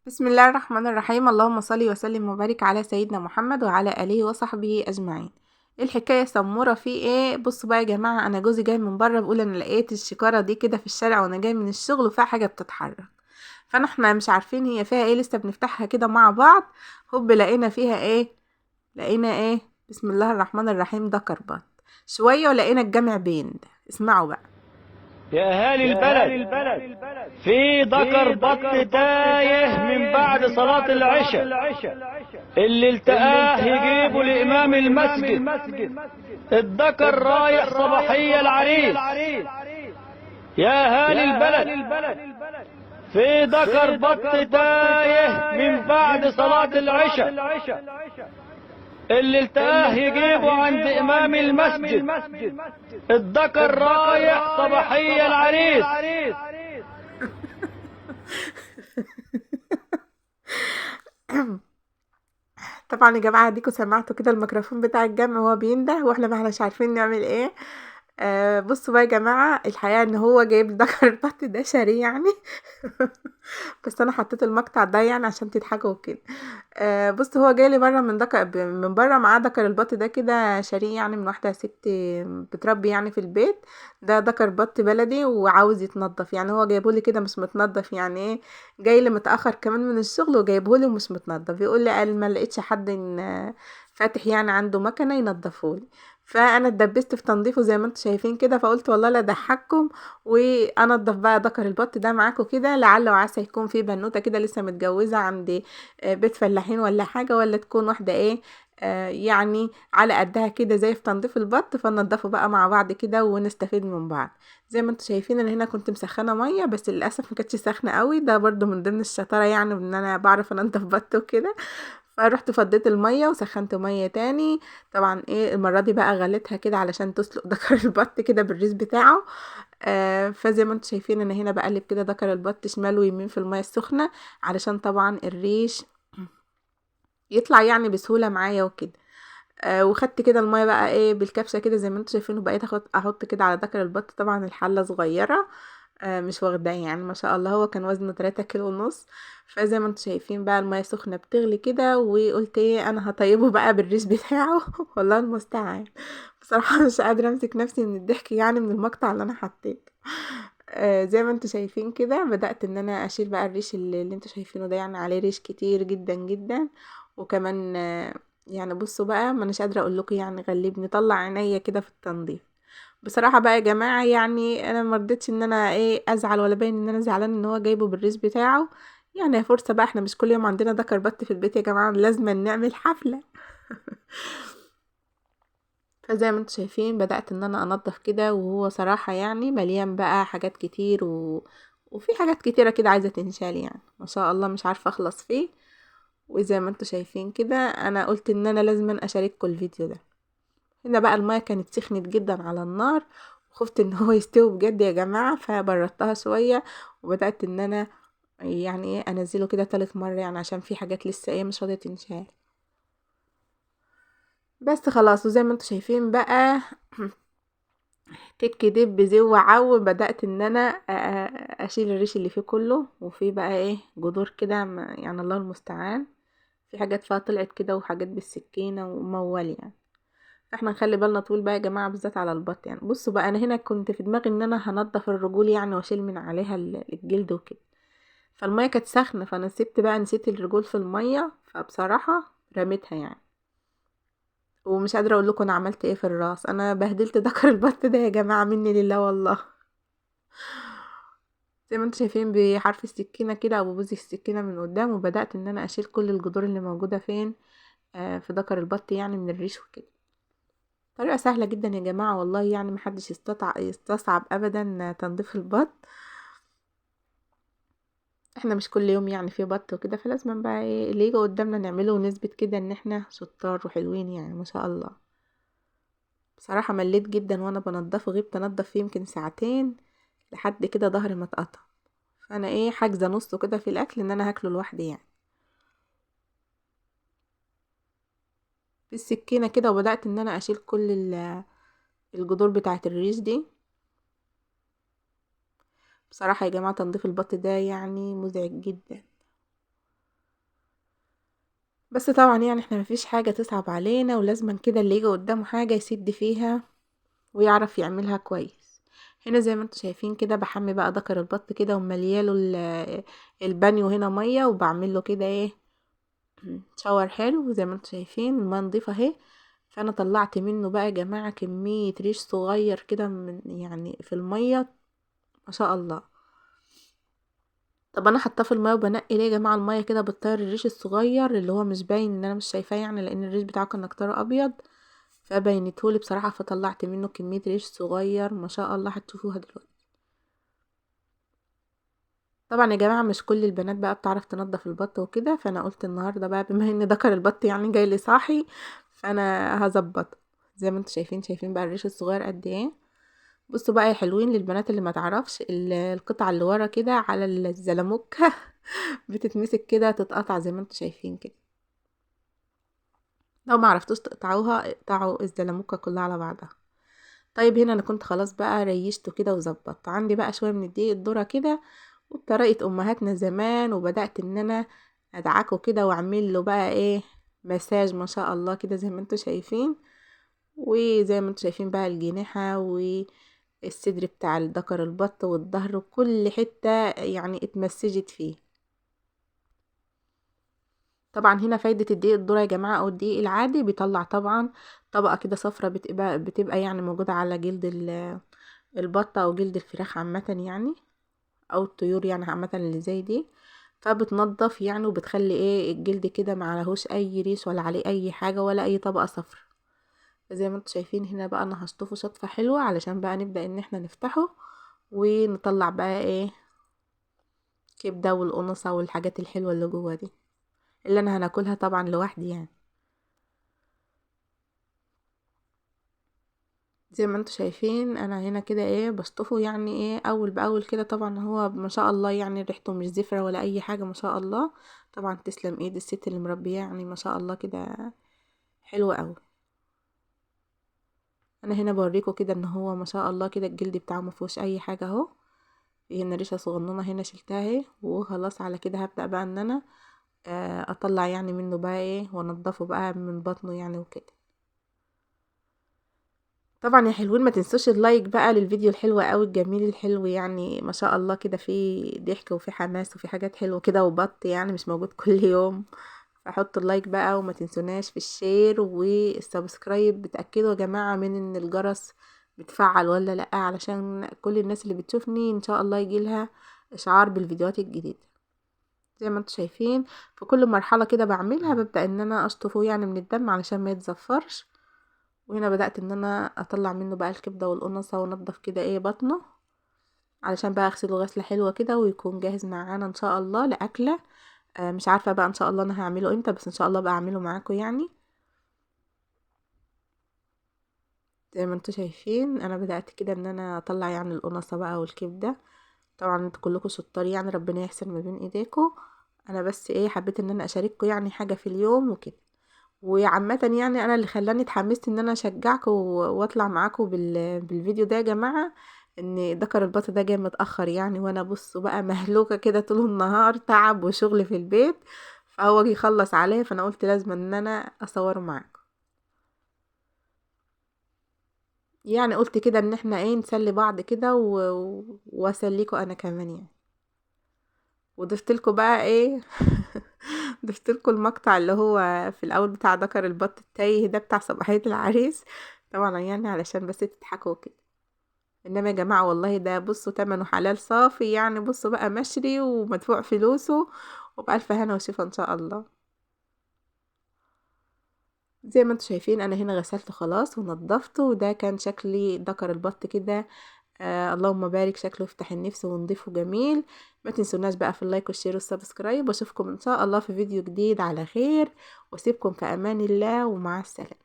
بسم الله الرحمن الرحيم. اللهم صل وسلم وبارك على سيدنا محمد وعلى آله وصحبه أجمعين. إيه الحكاية سمورة في ايه؟ بصوا بقى يا جماعة، انا جوزي جاي من بره بيقول انا لقيت الشكارة دي كده في الشارع وانا جاي من الشغل وفيها حاجة بتتحرك. فاحنا مش عارفين هي فيها ايه، لسه بنفتحها كده مع بعض. هوب لقينا فيها ايه؟ لقينا ايه؟ بسم الله الرحمن الرحيم، ده كربات شوية ولقينا الجمع بين ده. اسمعوا بقى. يا أهالي البلد، في ذكر بط تايه من بعد صلاة العشاء، اللي التقاه يجيبه لإمام المسجد. الذكر رايح صباحية العريس. يا أهالي البلد، في ذكر بط تايه من بعد صلاة العشاء، اللي التقاه يجيبه عند إمام المسجد. الذكر رايح صباحية العريس. طبعا يا جماعة ديكوا سمعتوا كده الميكروفون بتاع الجمع وهو بينده واحنا ما احناش عارفين نعمل ايه. بصوا بقى يا جماعة، الحقيقة ان هو جايب ذكر البط ده شاريه يعني. بس انا حطيت المقطع ده يعني عشان تضحكوا وكده. بص، هو جاي لي بره من بره معاه ذكر البط ده كده شاريه يعني من واحدة ست بتربي يعني في البيت. ده ذكر بط بلدي وعاوز يتنضف، يعني هو جايبهولي كده مش متنضف، يعني ايه، جاي لي متأخر كمان من الشغل وجايبهولي ومش متنضف. يقول لي قال ما لقيتش حد فاتح يعني عنده مكنة ينضفهولي. فانا اتدبست في تنظيفه زي ما انتم شايفين كده، فقلت والله لا اضحككم وانضف بقى ذكر البط ده معاكم كده، لعل وعسى يكون في بنوته كده لسه متجوزه عند بيت فلاحين ولا حاجه، ولا تكون واحده ايه، يعني على قدها كده زي في تنظيف البط، فننضفه بقى مع بعض كده ونستفيد من بعض. زي ما انتم شايفين انا هنا كنت مسخنه ميه، بس للاسف ما كانتش سخنه قوي، ده برضو من ضمن الشطاره يعني ان انا بعرف انضف بط وكده. فرحت فضيت الميه وسخنت ميه تاني. طبعا ايه، المره دي بقى غليتها كده علشان تسلق ذكر البط كده بالريز بتاعه. فزي ما انتم شايفين انا هنا بقلب كده ذكر البط شمال ويمين في الميه السخنه، علشان طبعا الريش يطلع يعني بسهوله معايا وكده. وخدت كده الميه بقى ايه بالكبشه كده زي ما انتم شايفين، وبقيت احط كده على ذكر البط. طبعا الحله صغيره، مش واخداه يعني ما شاء الله، هو كان وزنه 3 كيلو ونص. فزي ما انتم شايفين بقى الميه سخنه بتغلي كده، وقلت ايه انا هطيبه بقى بالريش بتاعه. والله المستعان. بصراحه مش قادره امسك نفسي من الضحك يعني من المقطع اللي انا حطيته. زي ما انتم شايفين كده بدأت ان انا اشيل بقى الريش اللي انتم شايفينه ده، يعني عليه ريش كتير جدا جدا. وكمان يعني بصوا بقى، ما اناش قادره اقول لكم يعني غلبني طلع عينيا كده في التنظيف. بصراحه بقى يا جماعه، يعني انا ما رضيتش ان انا ايه ازعل ولا باين ان انا زعلان ان هو جايبه بالريش بتاعه. يعني هي فرصه بقى، احنا مش كل يوم عندنا دكر بط في البيت يا جماعه، لازم نعمل حفله. فزي ما انتم شايفين بدأت ان انا انضف كده، وهو صراحة يعني مليان بقى حاجات كتير وفي حاجات كتيرة كده عايزة تنشال، يعني ما شاء الله مش عارفة اخلص فيه. وزي ما انتم شايفين كده انا قلت ان انا لازم اشارككم الفيديو ده. هنا بقى المية كانت سخنت جدا على النار، وخفت ان هو يستوي بجد يا جماعة، فبردتها شوية. وبدأت ان انا يعني ايه انزله كده 3 مرة، يعني عشان في حاجات لسه ايه مش راضية تنشال. بس خلاص، وزي ما انتم شايفين بقى تك دب زو عو، بدأت ان انا اشيل الريش اللي فيه كله، وفيه بقى ايه جذور كده يعني الله المستعان. في حاجات فيها طلعت كده وحاجات بالسكينة وموال يعني. فاحنا نخلي بالنا طول بقى يا جماعة، بالذات على البط. يعني بصوا بقى، انا هنا كنت في دماغي ان انا هنضف الرجول يعني واشيل من عليها الجلد وكده. فالمية كانت سخنة، فانا نسيت الرجول في المية، فبصراحة رميتها يعني. ومش قادرة اقول لكم انا عملت ايه في الراس، انا بهدلت ذكر البط ده يا جماعة مني لله والله. زي ما انتم شايفين بحرف السكينة كده او ببوز السكينة من قدام، وبدأت ان انا اشيل كل الجذور اللي موجودة فين، في ذكر البط يعني من الريش وكده. طريقة سهلة جدا يا جماعة والله، يعني محدش يستصعب ابدا تنظيف البط. احنا مش كل يوم يعني في بط وكده، فلازم بقى ايه اللي يجي قدامنا نعمله ونثبت كده ان احنا شطار وحلوين يعني ما شاء الله. بصراحة مليت جدا وانا بنضفه، غبت انضف فيه يمكن ساعتين لحد كده ظهري ما اتقطع. فانا ايه حاجزة نصه كده في الاكل ان انا هاكله لوحدي يعني. بالسكينة كده، وبدأت ان انا اشيل كل الجذور بتاعة الريش دي. بصراحة يا جماعة تنظيف البط ده يعني مزعج جدا. بس طبعا يعني احنا مفيش حاجة تصعب علينا، ولازما كده اللي يجي قدامه حاجة يسد فيها ويعرف يعملها كويس. هنا زي ما انتوا شايفين كده بحمي بقى ذكر البط كده وملياله البانيو هنا ميه، وبعمل له كده ايه شاور حلو. زي ما انتوا شايفين الميه نضيفه اهي. فانا طلعت منه بقى يا جماعه كميه ريش صغير كده من يعني في الميه ما شاء الله. طب انا حاطاه في الميه وبنقي ليه يا جماعه الميه كده بتطير الريش الصغير اللي هو مش باين ان انا مش شايفاه يعني، لان الريش بتاعه كان اكتره ابيض فبينتهولي بصراحه. فطلعت منه كميه ريش صغير ما شاء الله هتشوفوها دلوقتي. طبعا يا جماعه مش كل البنات بقى بتعرف تنظف البط وكده، فانا قلت النهارده بقى بما ان ذكر البط يعني جاي لي صاحي فانا هظبطه. زي ما انتوا شايفين بقى الريش الصغير قد ايه. بصوا بقى يا حلوين للبنات اللي ما تعرفش القطعه اللي ورا كده على الزلموكه بتتمسك كده تتقطع زي ما انتوا شايفين كده. لو ما عرفتوش تقطعوها اقطعوا الزلموكه كلها على بعضها. طيب هنا انا كنت خلاص بقى ريشته كده وظبطت عندي بقى شويه من الدقيق الذره كده وبطريقه امهاتنا زمان، وبدات ان انا ادعكه كده واعمل له بقى ايه مساج ما شاء الله كده زي ما انتوا شايفين. وزي ما انتوا شايفين بقى الجناحه والصدر بتاع الذكر البط والظهر وكل حته يعني اتمسجت فيه. طبعا هنا فايدة الدقيق الذرة يا جماعة او الدقيق العادي بيطلع طبعا طبقة كده صفرة بتبقى يعني موجودة على جلد البطة او جلد الفراخ عامة يعني، او الطيور يعني عامة اللي زي دي. فبتنضف يعني وبتخلي ايه الجلد كده معلهوش اي ريش ولا عليه اي حاجة ولا اي طبقة صفرا. زي ما انتوا شايفين هنا بقى انا هشطفه شطفة حلوة علشان بقى نبدأ ان احنا نفتحه ونطلع بقى ايه كبدة والقنصة والحاجات الحلوة اللي جوه دي اللي انا هناكلها طبعا لوحدي يعني. زي ما انتوا شايفين انا هنا كده ايه بشطفه يعني ايه اول باول كده. طبعا هو ما شاء الله يعني ريحته مش زفرة ولا اي حاجة ما شاء الله. طبعا تسلم ايد الست اللي مربيه يعني ما شاء الله كده حلوة قوي. انا هنا بوريكم كده ان هو ما شاء الله كده الجلد بتاعه ما فيهوش اي حاجة اهو. في هنا ريشة صغننة هنا شلتها اهي وخلاص. على كده هبدأ بقى ان انا اطلع يعني منه بقى ايه وانضفه بقى من بطنه يعني وكده. طبعا يا حلوين ما تنسوش اللايك بقى للفيديو الحلو قوي الجميل الحلو يعني ما شاء الله كده فيه ضحك وفيه حماس وفيه حاجات حلوة كده وبط يعني مش موجود كل يوم. فحطوا اللايك بقى وما تنسوناش في الشير والسبسكرايب. بتأكدوا يا جماعة من ان الجرس بتفعل ولا لا علشان كل الناس اللي بتشوفني ان شاء الله يجيلها اشعار بالفيديوهات الجديدة. زي ما انتوا شايفين في كل مرحلة كده بعملها ببدأ ان انا اشطفه يعني من الدم علشان ما يتزفرش. وهنا بدأت ان انا اطلع منه بقى الكبدة والقنصة وانضف كده ايه بطنه علشان بقى اغسله غسلة حلوة كده ويكون جاهز معانا ان شاء الله لأكلة. مش عارفة بقى ان شاء الله انا هعمله امتى بس ان شاء الله بقى اعمله معاكم يعني. زي ما انتوا شايفين انا بدأت كده ان انا اطلع يعني القنصة بقى والكبدة. طبعا انتوا كلكم شطار يعني ربنا يحسن ما بين ايديكم. انا بس ايه حبيت ان انا اشارككم يعني حاجة في اليوم وكده. وعامة يعني انا اللي خلاني اتحمست ان انا اشجعكم واطلع معاكم بالفيديو ده يا جماعة ان ذكر البط ده جاي متأخر يعني. وانا بصوا بقى مهلوكة كده طول النهار تعب وشغل في البيت فهو جه يخلص عليه فانا قلت لازم ان انا اصوره معاكم. يعني قلت كده ان احنا ايه نسلي بعض كده واسليكوا انا كمان يعني. وضفت لكم بقى ايه ضفت لكم المقطع اللي هو في الاول بتاع ذكر البط التايه ده بتاع صباحية العريس. طبعا يعني علشان بس تضحكوا كده. انما يا جماعة والله ده بصوا تمنه حلال صافي يعني. بصوا بقى مشري ومدفوع فلوسه وبألف هنا وشفا ان شاء الله. زي ما انتوا شايفين انا هنا غسلته خلاص ونضفته وده كان شكلي ذكر البط كده. اللهم بارك شكله يفتح النفس ونضيفه جميل. ما تنسوناش بقى في اللايك والشير والسبسكرايب واشوفكم ان شاء الله في فيديو جديد على خير واسيبكم في امان الله ومع السلامة.